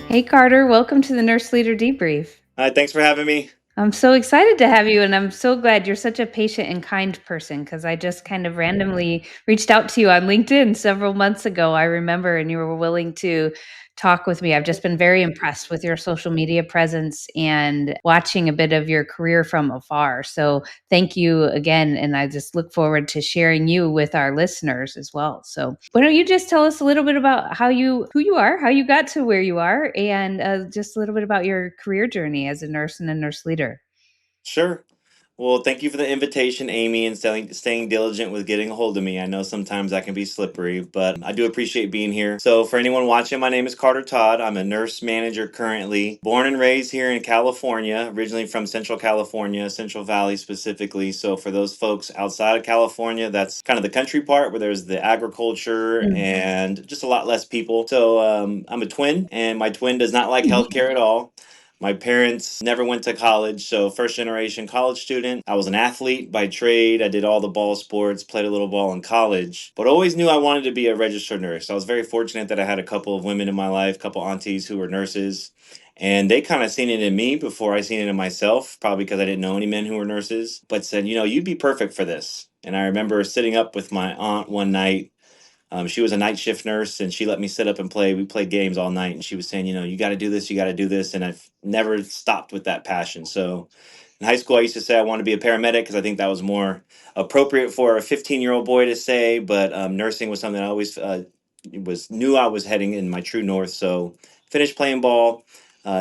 Hey Carter, welcome to the Nurse Leader Debrief. Hi, thanks for having me. I'm so excited to have you, and I'm so glad you're such a patient and kind person because I just kind of randomly reached out to you on LinkedIn several months ago. I remember, and you were willing to talk with me. I've just been very impressed with your social media presence and watching a bit of your career from afar. So, thank you again. And I just look forward to sharing you with our listeners as well. So, why don't you just tell us a little bit about who you are, how you got to where you are, and just a little bit about your career journey as a nurse and a nurse leader? Sure. Well, thank you for the invitation, Amy, and staying diligent with getting a hold of me. I know sometimes that can be slippery, but I do appreciate being here. So, for anyone watching, my name is Carter Todd. I'm a nurse manager currently, born and raised here in California, originally from Central California, Central Valley specifically. So, for those folks outside of California, that's kind of the country part where there's the agriculture and just a lot less people. So, I'm a twin, and my twin does not like healthcare at all. My parents never went to college, so first generation college student. I was an athlete by trade. I did all the ball sports, played a little ball in college, but always knew I wanted to be a registered nurse. I was very fortunate that I had a couple of women in my life, a couple aunties who were nurses, and they kind of seen it in me before I seen it in myself, probably because I didn't know any men who were nurses, but said, you'd be perfect for this. And I remember sitting up with my aunt one night. She was a night shift nurse, and she let me sit up and play. We played games all night, and she was saying, you got to do this, you got to do this, and I've never stopped with that passion. So, in high school, I used to say I wanted to be a paramedic because I think that was more appropriate for a 15-year-old boy to say. But nursing was something I always was knew I was heading in my true north. So, finished playing ball,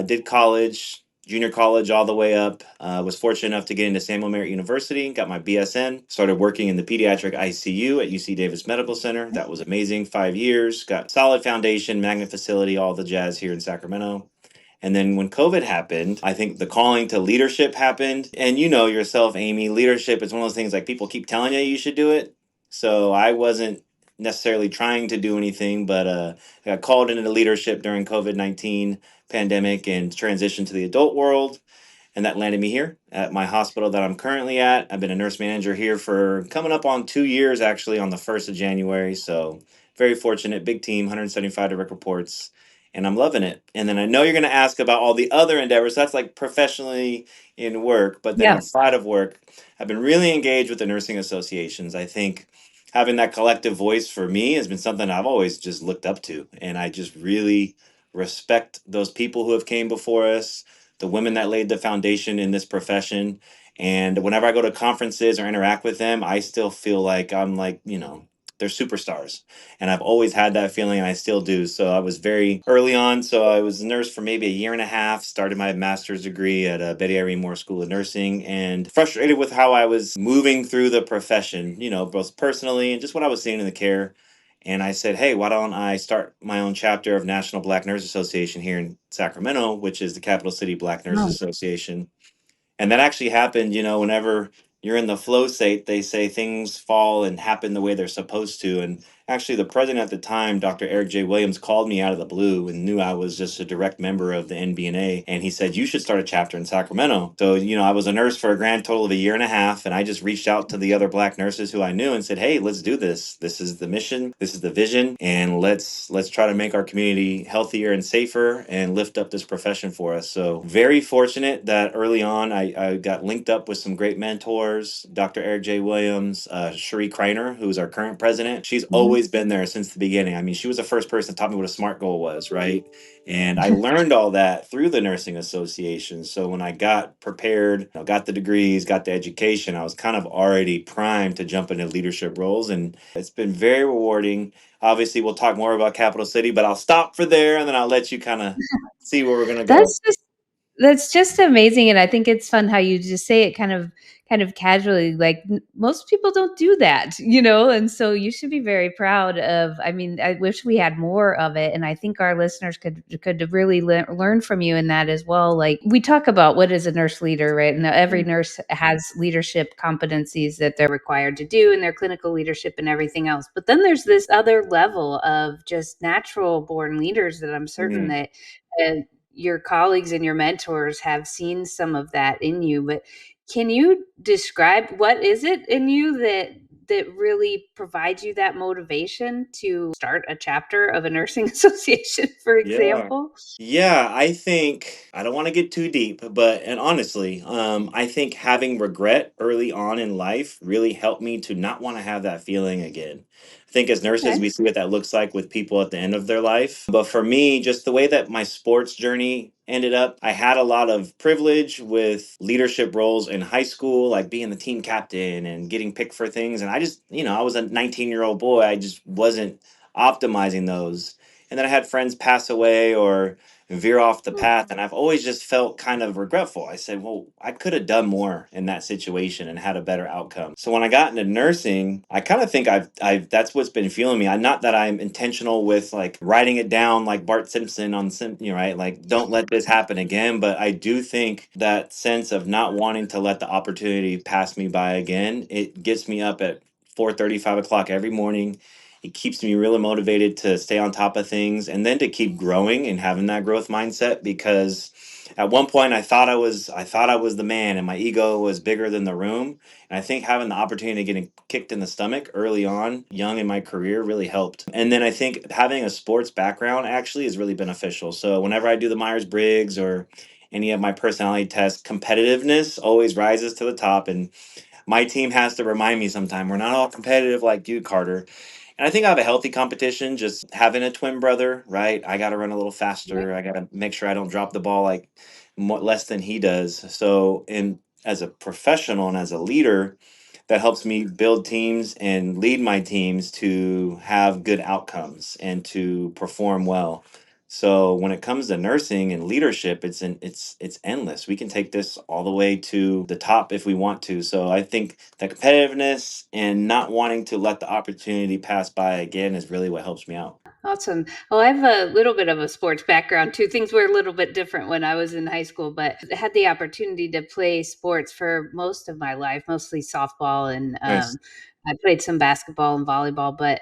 did college, junior college all the way up. Was fortunate enough to get into Samuel Merritt University, got my BSN, started working in the pediatric ICU at UC Davis Medical Center. That was amazing. 5 years, got solid foundation, magnet facility, all the jazz here in Sacramento. And then when COVID happened, I think the calling to leadership happened. And you know yourself, Amy, leadership is one of those things like people keep telling you should do it. So I wasn't necessarily trying to do anything, but I got called into leadership during COVID-19 pandemic and transitioned to the adult world, and that landed me here at my hospital that I'm currently at. I've been a nurse manager here for coming up on 2 years, actually, on the 1st of January. So, very fortunate, big team, 175 direct reports, and I'm loving it. And then I know you're going to ask about all the other endeavors. That's like professionally in work, but then Yeah. outside of work, I've been really engaged with the nursing associations. I think having that collective voice for me has been something I've always just looked up to, and I just really respect those people who have came before us, the women that laid the foundation in this profession. And whenever I go to conferences or interact with them, I still feel like I'm like, they're superstars. And I've always had that feeling, and I still do. So I was very early on. So I was a nurse for maybe a year and a half, started my master's degree at Betty Irene Moore School of Nursing, and frustrated with how I was moving through the profession, both personally and just what I was seeing in the care. And I said, hey, why don't I start my own chapter of National Black Nurse Association here in Sacramento, which is the Capital City Black Nurses Oh, Association. And that actually happened, whenever you're in the flow state, they say things fall and happen the way they're supposed to. And actually, the president at the time, Dr. Eric J. Williams, called me out of the blue and knew I was just a direct member of the NBNA. And he said, you should start a chapter in Sacramento. So, I was a nurse for a grand total of a year and a half. And I just reached out to the other Black nurses who I knew and said, hey, let's do this. This is the mission. This is the vision. And let's try to make our community healthier and safer and lift up this profession for us. So, very fortunate that early on I got linked up with some great mentors, Dr. Eric J. Williams, Cherie Kreiner, who's our current president. She's mhm. always been there since the beginning. I mean, she was the first person that taught me what a SMART goal was, right? And I learned all that through the nursing association. So when I got prepared, got the degrees, got the education, I was kind of already primed to jump into leadership roles. And it's been very rewarding. Obviously, we'll talk more about Capital City, but I'll stop for there and then I'll let you kind of see where we're going to go. That's just That's just amazing, and I think it's fun how you just say it kind of casually, like, n most people don't do that, and so you should be very proud of. I mean, I wish we had more of it, and I think our listeners could really learn from you in that as well. Like, we talk about what is a nurse leader, right? And every Mm. nurse has leadership competencies that they're required to do in their clinical leadership and everything else, but then there's this other level of just natural born leaders that I'm certain Mm. that, uh, your colleagues and your mentors have seen some of that in you, but can you describe what is it in you that that really provides you that motivation to start a chapter of a nursing association, for Yeah. example? Yeah, I think I don't want to get too deep, but and honestly, I think having regret early on in life really helped me to not want to have that feeling again. I think as nurses, Okay. we see what that looks like with people at the end of their life. But for me, just the way that my sports journey ended up, I had a lot of privilege with leadership roles in high school, like being the team captain and getting picked for things. And I just, I was a 19-year-old boy. I just wasn't optimizing those. And then I had friends pass away or veer off the Mm. path, and I've always just felt kind of regretful. I said, well, I could have done more in that situation and had a better outcome. So when I got into nursing, I kind of think I've that's what's been fueling me. I Not that I'm intentional with like writing it down like Bart Simpson on right, like don't let this happen again, but I do think that sense of not wanting to let the opportunity pass me by again, it gets me up at 4:30, 5 o'clock every morning. It keeps me really motivated to stay on top of things and then to keep growing and having that growth mindset, because at one point I thought I was the man and my ego was bigger than the room. And I think having the opportunity of getting kicked in the stomach early on, young in my career, really helped. And then I think having a sports background actually is really beneficial. So whenever I do the Myers-Briggs or any of my personality tests, competitiveness always rises to the top. And my team has to remind me sometime we're not all competitive like you, Carter. And I think I have a healthy competition, just having a twin brother, right? I got to run a little Right. faster. I got to make sure I don't drop the ball like less than he does. So, in as a professional and as a leader, that helps me build teams and lead my teams to have good outcomes and to perform well. So when it comes to nursing and leadership, it's endless. We can take this all the way to the top if we want to. So I think the competitiveness and not wanting to let the opportunity pass by again is really what helps me out. Awesome. Well, I have a little bit of a sports background too. Things were a little bit different when I was in high school, but I had the opportunity to play sports for most of my life, mostly softball, and Nice. I played some basketball and volleyball, but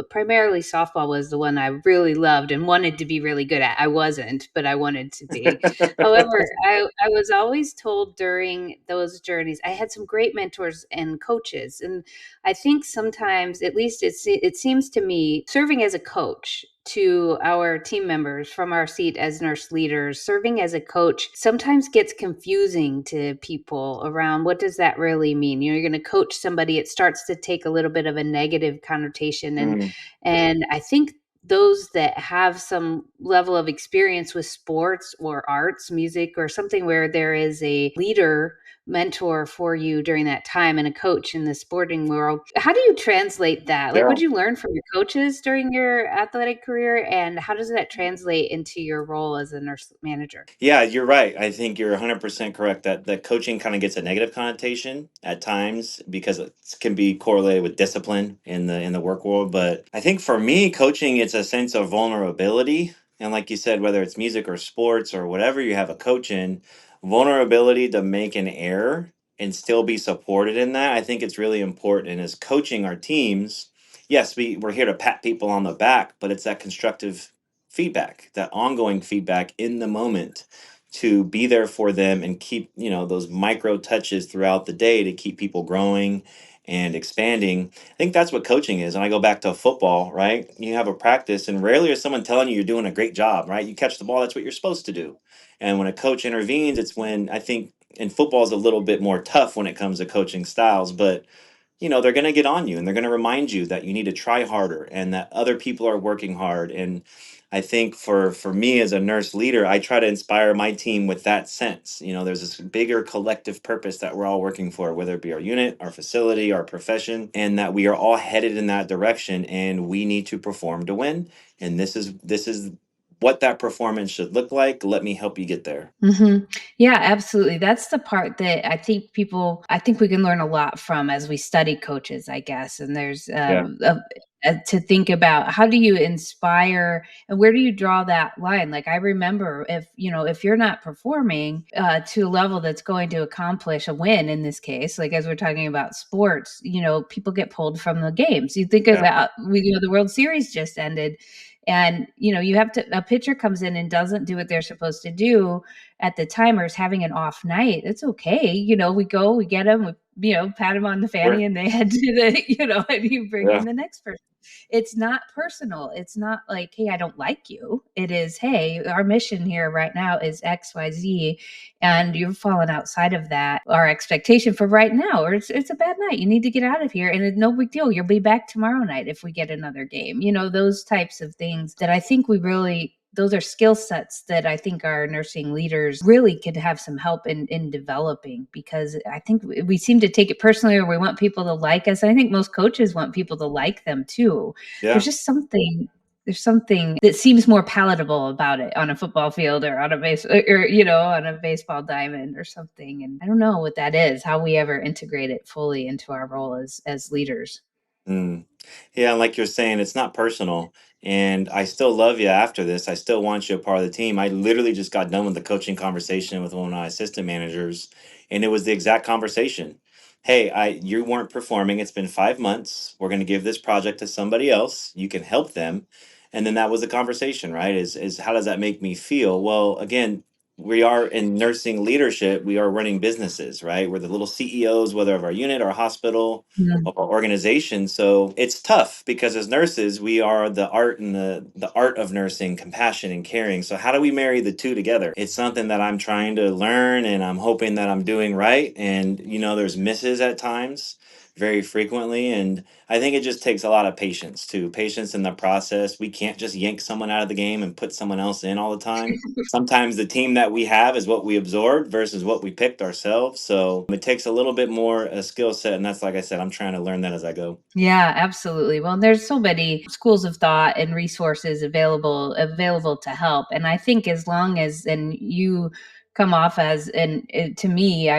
primarily softball was the one I really loved and wanted to be really good at. I wasn't, but I wanted to be. However, I was always told during those journeys, I had some great mentors and coaches, and I think sometimes, at least it seems to me, serving as a coach to our team members from our seat as nurse leaders, serving as a coach sometimes gets confusing to people around what does that really mean? You're going to coach somebody, it starts to take a little bit of a negative connotation, Mm, and I think those that have some level of experience with sports or arts, music, or something where there is a leader mentor for you during that time and a coach in the sporting world. How do you translate that? Like, what yeah. did you learn from your coaches during your athletic career, and how does that translate into your role as a nurse manager? Yeah, you're right. I think you're 100% correct that coaching kind of gets a negative connotation at times because it can be correlated with discipline in the work world. But I think for me, coaching, it's a sense of vulnerability. And like you said, whether it's music or sports or whatever you have a coach in, vulnerability to make an error and still be supported in that. I think it's really important. And as coaching our teams, yes, we're here to pat people on the back, but it's that constructive feedback, that ongoing feedback in the moment, to be there for them and keep, those micro touches throughout the day to keep people growing and expanding. I think that's what coaching is. And I go back to football, right? You have a practice and rarely is someone telling you you're doing a great job, right? You catch the ball, that's what you're supposed to do. And when a coach intervenes, it's when I think, and football is a little bit more tough when it comes to coaching styles, but they're going to get on you and they're going to remind you that you need to try harder and that other people are working hard. And I think for me as a nurse leader, I try to inspire my team with that sense. There's this bigger collective purpose that we're all working for, whether it be our unit, our facility, our profession, and that we are all headed in that direction and we need to perform to win. And this is what that performance should look like. Let me help you get there. Mhm. Yeah, absolutely. That's the part that I think we can learn a lot from as we study coaches, I guess. And there's Yeah. to think about how do you inspire and where do you draw that line? Like I remember if you're not performing to a level that's going to accomplish a win in this case, like as we're talking about sports, people get pulled from the games. You think Yeah. about the World Series just ended And, you have to, a pitcher comes in and doesn't do what they're supposed to do at the time or is having an off night. It's okay. We go, we get them, pat them on the fanny Sure. and they head to the, and you bring in Yeah. the next person. It's not personal. It's not like, hey, I don't like you. It is, hey, our mission here right now is XYZ, and you've fallen outside of that, our expectation for right now, or it's a bad night. You need to get out of here. And it's no big deal. You'll be back tomorrow night if we get another game. Those types of things that I think those are skill sets that I think our nursing leaders really could have some help in developing, because I think we seem to take it personally, or we want people to like us. And I think most coaches want people to like them too. There's Yeah. just something that seems more palatable about it on a football field or on a on a baseball diamond or something. And I don't know what that is, how we ever integrate it fully into our role as leaders. Mm. Yeah, and like you're saying, it's not personal. And I still love you after this. I still want you a part of the team. I literally just got done with the coaching conversation with one of my assistant managers, and it was the exact conversation. Hey, you weren't performing. It's been 5 months. We're going to give this project to somebody else. You can help them. And then that was the conversation, right? Is how does that make me feel? Well, again, we are in nursing leadership. We are running businesses, right? We're the little CEOs, whether of our unit or hospital Mm. of our organization. So it's tough because as nurses, we are the art and the art of nursing, compassion and caring. So how do we marry the two together? It's something that I'm trying to learn and I'm hoping that I'm doing right. And there's misses at times very frequently. And I think it just takes a lot of patience too. Patience in the process. We can't just yank someone out of the game and put someone else in all the time. Sometimes the team that we have is what we absorbed versus what we picked ourselves. So it takes a little bit more a skill set. And that's, like I said, I'm trying to learn that as I go. Yeah, absolutely. Well, there's so many schools of thought and resources available to help. And I think as long as and you come off as and to me,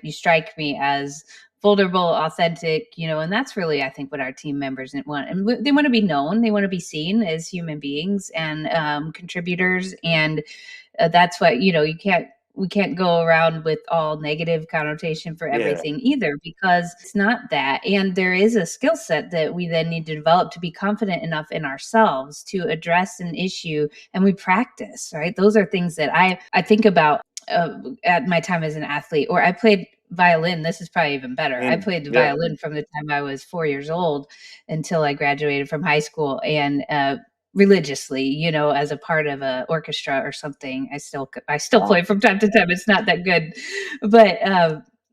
you strike me as vulnerable, authentic, and that's really I think what our team members want. And they want to be known, they want to be seen as human beings and contributors. And that's what we can't go around with all negative connotation for Yeah. everything either, because it's not that. And there is a skill set that we then need to develop to be confident enough in ourselves to address an issue, and we practice, right? Those are things that I think about at my time as an athlete. Or I played violin. This is probably even better. I played the Yeah. violin from the time I was 4 years old until I graduated from high school. And religiously, as a part of a orchestra or something. I still Wow. play from time to time. It's not that good, but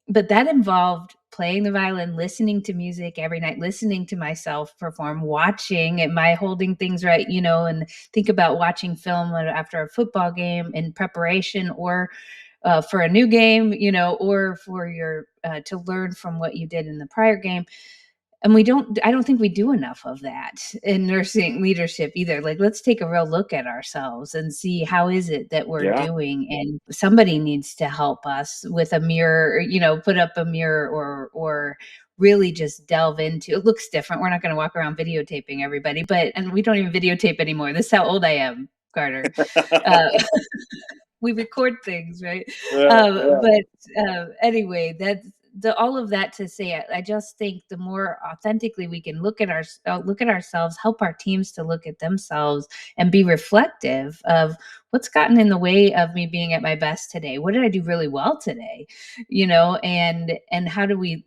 but that involved playing the violin, listening to music every night, listening to myself perform, watching, am I holding things right, and think about watching film after a football game in preparation, or for a new game, or for your to learn from what you did in the prior game. And I don't think we do enough of that in nursing leadership either. Like, let's take a real look at ourselves and see how is it that we're Yeah. doing. And somebody needs to help us with a mirror, or, put up a mirror, or really just delve into it. Looks different. We're not going to walk around videotaping everybody, and we don't even videotape anymore. This is how old I am, Carter. uh, we record things, right? Yeah. Yeah. But anyway, that's all of that to say. I just think the more authentically we can look at ourselves, help our teams to look at themselves, and be reflective of what's gotten in the way of me being at my best today. What did I do really well today? And how do we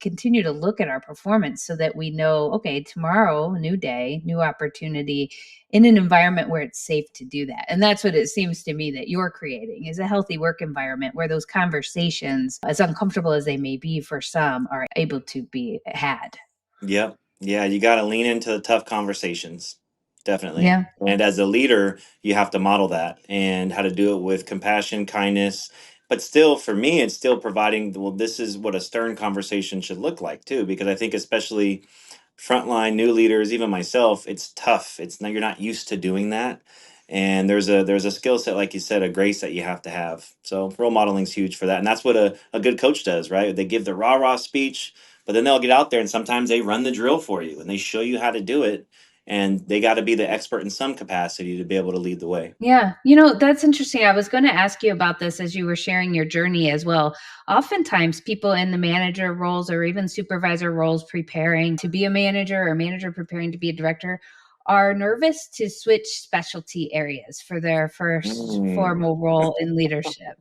continue to look at our performance so that we know, okay, tomorrow, new day, new opportunity, in an environment where it's safe to do that. And that's what it seems to me that you're creating, is a healthy work environment where those conversations, as uncomfortable as they may be for some, are able to be had. Yep. Yeah, you got to lean into the tough conversations. Definitely. Yeah. And as a leader, you have to model that and how to do it with compassion, kindness. But still, for me, it's still providing, well, this is what a stern conversation should look like, too, because I think, especially frontline new leaders, even myself, it's tough. It's not, you're not used to doing that. And there's a skill set, like you said, a grace that you have to have. So role modeling is huge for that. And that's what a good coach does, right? They give the rah-rah speech, but then they'll get out there and sometimes they run the drill for you and they show you how to do it. And they got to be the expert in some capacity to be able to lead the way. Yeah. That's interesting. I was going to ask you about this as you were sharing your journey as well. Oftentimes, people in the manager roles or even supervisor roles preparing to be a manager, or manager preparing to be a director, are nervous to switch specialty areas for their first Mm. formal role in leadership.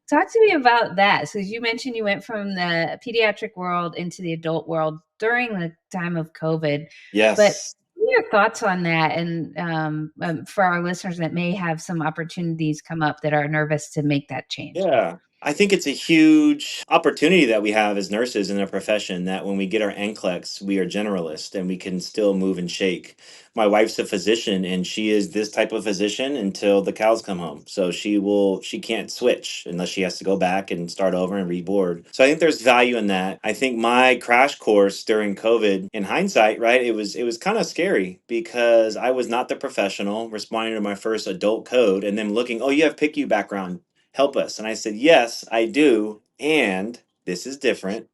Talk to me about that. So, as you mentioned, you went from the pediatric world into the adult world during the time of COVID. But Yes. what are your thoughts on that? And for our listeners that may have some opportunities come up that are nervous to make that change. Yeah. I think it's a huge opportunity that we have as nurses in a profession that when we get our NCLEX, we are generalists and we can still move and shake. My wife's a physician and she is this type of physician until the cows come home. So she can't switch unless she has to go back and start over and reboard. So I think there's value in that. I think my crash course during COVID, in hindsight, right, it was kind of scary because I was not the professional responding to my first adult code and then looking, oh, you have PICU background, help us. And I said, yes, I do. And this is different.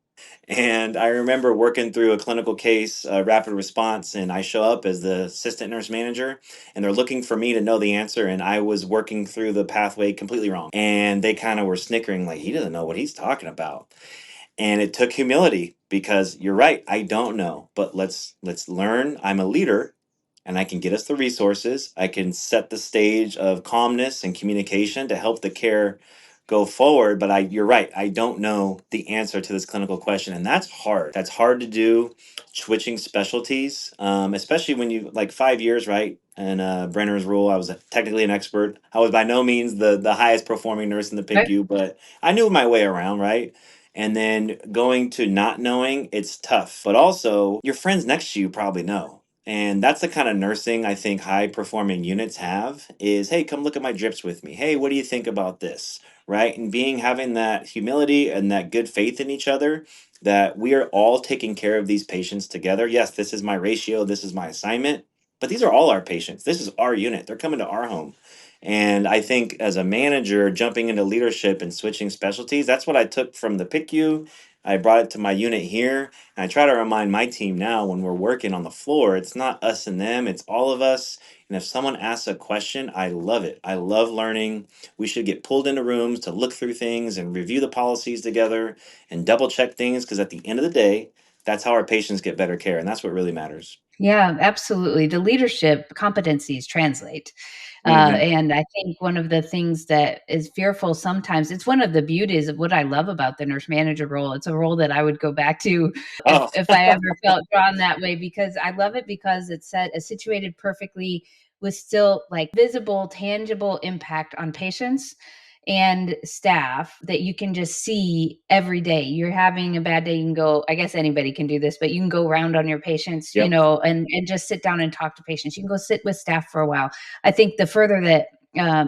And I remember working through a clinical case, rapid response, and I show up as the assistant nurse manager, and they're looking for me to know the answer. And I was working through the pathway completely wrong. And they kind of were snickering, like, he doesn't know what he's talking about. And it took humility because you're right, I don't know, but let's learn. I'm a leader and I can get us the resources. I can set the stage of calmness and communication to help the care go forward, but I you're right, I don't know the answer to this clinical question, and that's hard. That's hard to do, switching specialties, especially when you like 5 years, right? And Brenner's rule, I was technically an expert. I was by no means the highest performing nurse in the PICU, but I knew my way around, right? And then going to not knowing, it's tough. But also, your friends next to you probably know. And that's the kind of nursing I think high performing units have is, hey, come look at my drips with me. Hey, what do you think about this? Right? And being having that humility and that good faith in each other that we are all taking care of these patients together. Yes, this is my ratio, this is my assignment, but these are all our patients. This is our unit. They're coming to our home. And I think as a manager, jumping into leadership and switching specialties, that's what I took from the PICU. I brought it to my unit here. And I try to remind my team now when we're working on the floor, it's not us and them, it's all of us. And if someone asks a question, I love it. I love learning. We should get pulled into rooms to look through things and review the policies together and double check things because at the end of the day, that's how our patients get better care. And that's what really matters. Yeah, absolutely. The leadership competencies translate. Hmm. And I think one of the things that is fearful sometimes, it's one of the beauties of what I love about the nurse manager role. It's a role that I would go back to Oh, if I ever felt drawn that way because I love it because it's situated perfectly with still like visible, tangible impact on patients and staff that you can just see every day. You're having a bad day, you can go, I guess anybody can do this, but you can go around on your patients, yep. and just sit down and talk to patients. You can go sit with staff for a while. I think the further that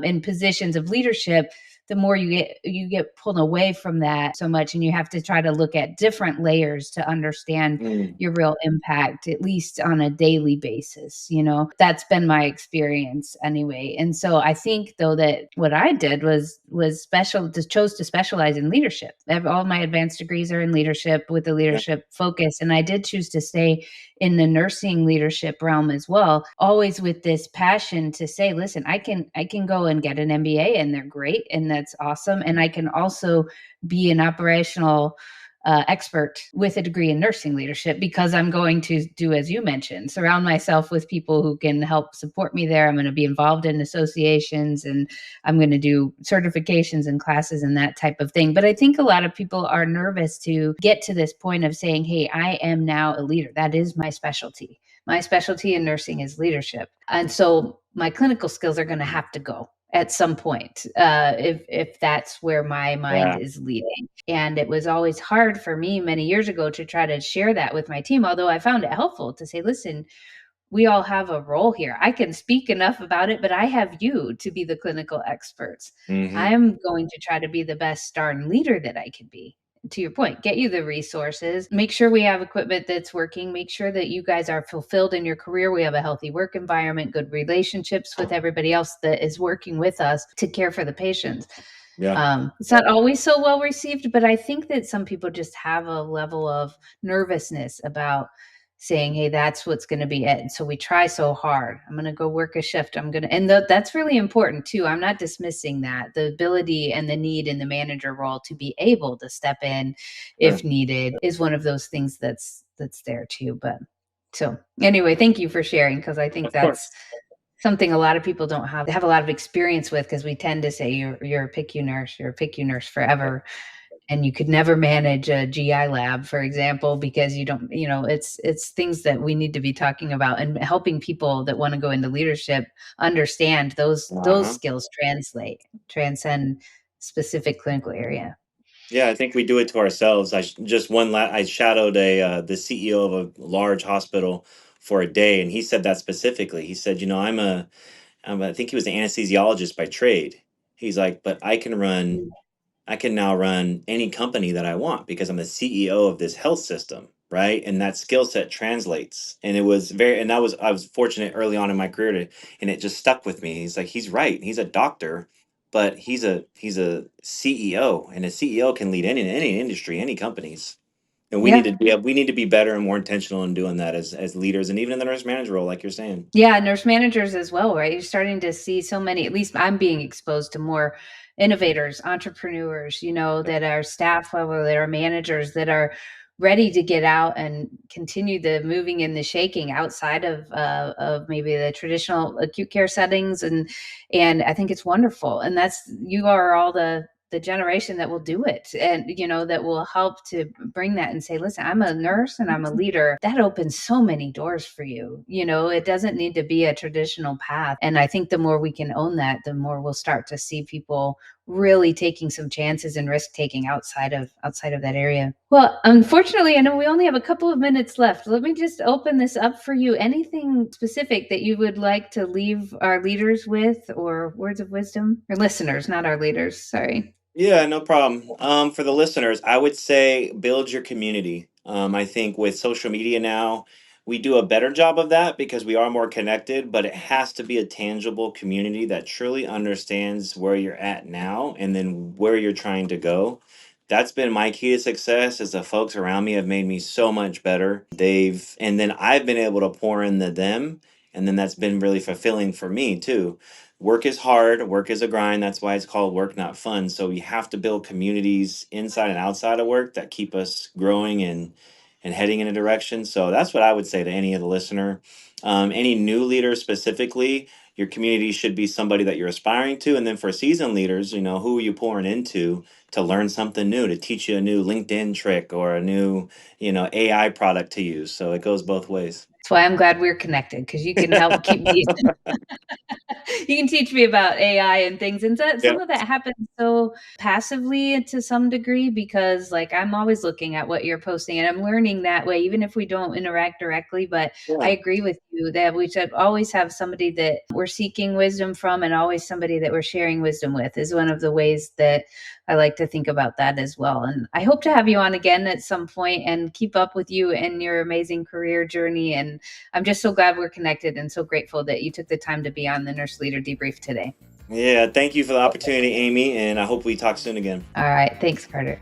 in positions of leadership, the more you get pulled away from that so much, and you have to try to look at different layers to understand Mm, your real impact, at least on a daily basis. That's been my experience anyway. And so I think though that what I did was special, just chose to specialize in leadership. All my advanced degrees are in leadership with the yeah. leadership focus, and I did choose to stay in the nursing leadership realm as well, always with this passion to say, listen, I can go and get an MBA and they're great and that's awesome, and I can also be an operational expert with a degree in nursing leadership because I'm going to do, as you mentioned, surround myself with people who can help support me there. I'm going to be involved in associations and I'm going to do certifications and classes and that type of thing. But I think a lot of people are nervous to get to this point of saying, hey, I am now a leader. That is my specialty. My specialty in nursing is leadership. And so my clinical skills are going to have to go at some point if that's where my mind Yeah. is leading. And it was always hard for me many years ago to try to share that with my team, although I found it helpful to say, listen, we all have a role here. I can speak enough about it, but I have you to be the clinical experts. Hmm. I'm going to try to be the best darn leader that I can be. To your point, get you the resources, make sure we have equipment that's working, make sure that you guys are fulfilled in your career. We have a healthy work environment, good relationships with everybody else that is working with us to care for the patients. Yeah. It's not always so well received, but I think that some people just have a level of nervousness about saying, "Hey, that's what's going to be it." And so we try so hard. I'm going to go work a shift. That's really important too. I'm not dismissing that the ability and the need in the manager role to be able to step in Sure. if needed is one of those things that's there too. But So, anyway, thank you for sharing because I think Of that's course. something a lot of people don't have a lot of experience with because we tend to say you're a PICU nurse, you're a PICU nurse forever, and you could never manage a GI lab, for example, because you don't, it's things that we need to be talking about and helping people that want to go into leadership understand those Uh-huh. skills transcend specific clinical area. Yeah, I think we do it to ourselves. Just I shadowed a the CEO of a large hospital for a day, and he said that specifically. He said, I think he was an anesthesiologist by trade. He's like, but I can now run any company that I want because I'm the CEO of this health system, right? And that skill set translates. And I was fortunate early on in my career and it just stuck with me. He's like, he's right. He's a doctor, but he's a CEO, and a CEO can lead any industry, any companies. And Yeah. we need to be better and more intentional in doing that as leaders, and even in the nurse manager role, like you're saying. Yeah, nurse managers as well, right? You're starting to see so many, at least I'm being exposed to more innovators, entrepreneurs, that are staff level, that are managers that are ready to get out and continue the moving and the shaking outside of maybe the traditional acute care settings, and I think it's wonderful. And that's you are all the generation that will do it, and that will help to bring that and say, listen, I'm a nurse and I'm a leader. That opens so many doors for you. It doesn't need to be a traditional path, and I think the more we can own that, the more we'll start to see people really taking some chances and risk taking outside of that area. Well, unfortunately, I know we only have a couple of minutes left. Let me just open this up for you. Anything specific that you would like to leave our leaders with, or words of wisdom, or listeners, not our leaders, sorry. Yeah, no problem. For the listeners, I would say build your community. I think with social media now, we do a better job of that because we are more connected, but it has to be a tangible community that truly understands where you're at now and then where you're trying to go. That's been my key to success is the folks around me have made me so much better. And then I've been able to pour into them. And then that's been really fulfilling for me too. Work is hard, work is a grind. That's why it's called work, not fun. So we have to build communities inside and outside of work that keep us growing and heading in a direction. So that's what I would say to any of the listener. Any new leader specifically, your community should be somebody that you're aspiring to. And then for seasoned leaders, who are you pouring into to learn something new, to teach you a new LinkedIn trick or a new, AI product to use. So it goes both ways. That's why I'm glad we're connected, because you can help keep me you can teach me about AI and things, and Yeah. some of that happens so passively to some degree because, like, I'm always looking at what you're posting, and I'm learning that way, even if we don't interact directly. But I Yeah. agree with you that we should always have somebody that we're seeking wisdom from, and always somebody that we're sharing wisdom with is one of the ways that I like to think about that as well. And I hope to have you on again at some point and keep up with you and your amazing career journey. And I'm just so glad we're connected and so grateful that you took the time to be on the Nurse Leader Debrief today. Yeah, thank you for the opportunity, Amy, and I hope we talk soon again. All right. Thanks, Carter.